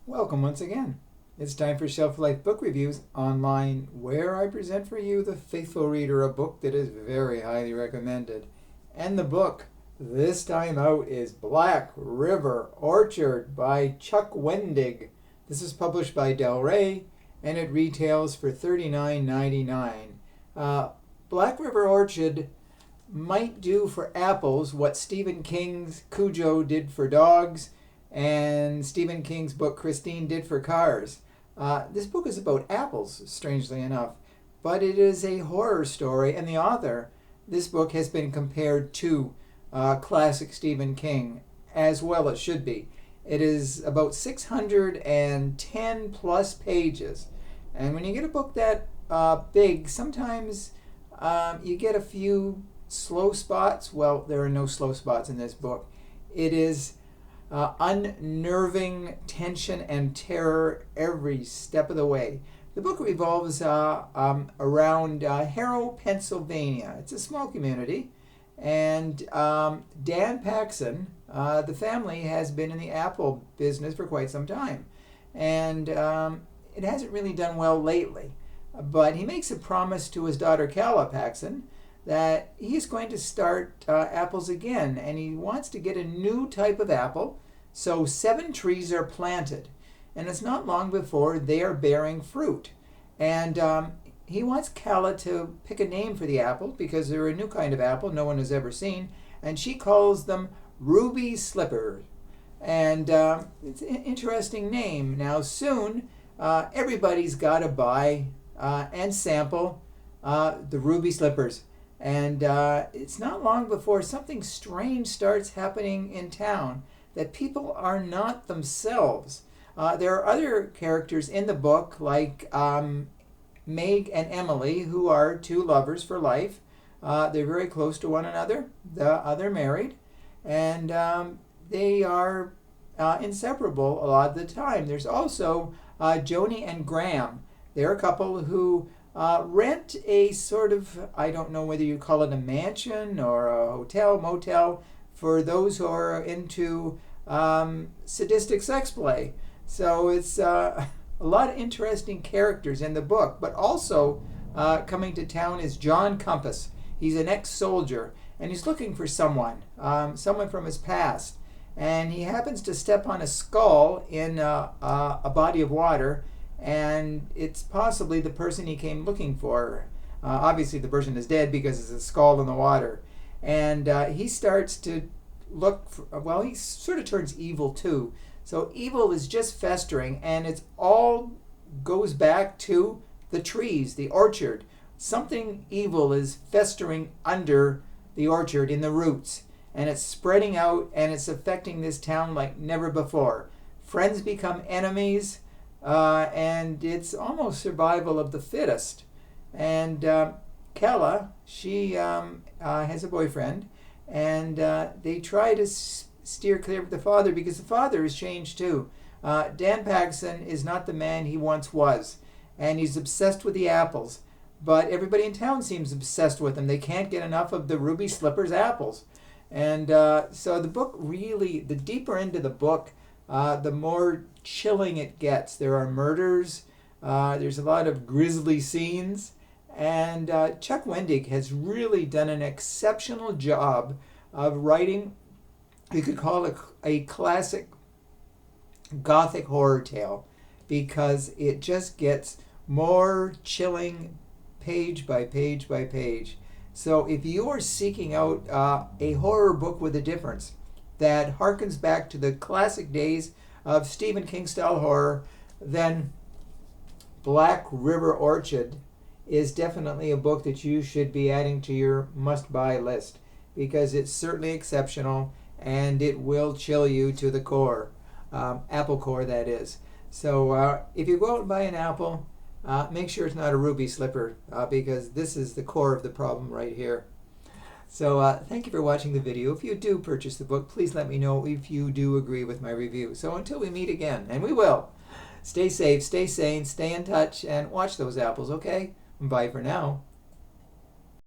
Welcome once again. It's time for Shelf Life Book Reviews online, where I present for you, the faithful reader, a book that is very highly recommended. And the book this time out is Black River Orchid by Chuck Wendig. This is published by Del Rey, and it retails for $39.99. Black River Orchid might do for apples what Stephen King's Cujo did for dogs, and Stephen King's book Christine did for cars. This book is about apples, strangely enough, but it is a horror story, and the author, this book has been compared to classic Stephen King, as well it should be. It is about 610 plus pages, and when you get a book that big, sometimes you get a few slow spots. Well, there are no slow spots in this book. It is unnerving tension and terror every step of the way. The book revolves around Harrow, Pennsylvania. It's a small community, and Dan Paxson, the family has been in the apple business for quite some time, and it hasn't really done well lately. But he makes a promise to his daughter Calla Paxson that he's going to start apples again, and he wants to get a new type of apple. So 7 trees are planted, and it's not long before they are bearing fruit. And he wants Calla to pick a name for the apple because they're a new kind of apple no one has ever seen, and she calls them Ruby Slippers. And it's an interesting name. Now soon, everybody's got to buy and sample the Ruby Slippers. And it's not long before something strange starts happening in town, that people are not themselves. There are other characters in the book, like Meg and Emily, who are 2 lovers for life. They're very close to one another. They're married, and they are inseparable a lot of the time. There's also Joni and Graham. They're a couple who rent a sort of, I don't know whether you call it a mansion or a hotel, motel, for those who are into sadistic sex play. So it's a lot of interesting characters in the book. But also coming to town is John Compass. He's an ex-soldier, and he's looking for someone from his past. And he happens to step on a skull in a body of water, and it's possibly the person he came looking for. Obviously the person is dead because it's a skull in the water. And he starts to look for, well, he sort of turns evil too. So evil is just festering, and it's all goes back to the trees, the orchard. Something evil is festering under the orchard in the roots, and it's spreading out, and it's affecting this town like never before. Friends become enemies, and it's almost survival of the fittest. And Calla, she has a boyfriend, and they try to steer clear of the father because the father has changed too. Dan Paxson is not the man he once was, and he's obsessed with the apples. But everybody in town seems obsessed with him. They can't get enough of the Ruby Slippers apples. And so the book really, the deeper into the book, the more chilling it gets. There are murders. There's a lot of grisly scenes. And Chuck Wendig has really done an exceptional job of writing, you could call it a classic gothic horror tale, because it just gets more chilling page by page by page. So if you are seeking out a horror book with a difference that harkens back to the classic days of Stephen King style horror, then Black River Orchid is definitely a book that you should be adding to your must-buy list, because it's certainly exceptional and it will chill you to the core, apple core that is. So if you go out and buy an apple, make sure it's not a ruby slipper, because this is the core of the problem right here. So thank you for watching the video. If you do purchase the book, please let me know if you do agree with my review. So until we meet again, and we will, stay safe, stay sane, stay in touch, and watch those apples, okay? Bye for now.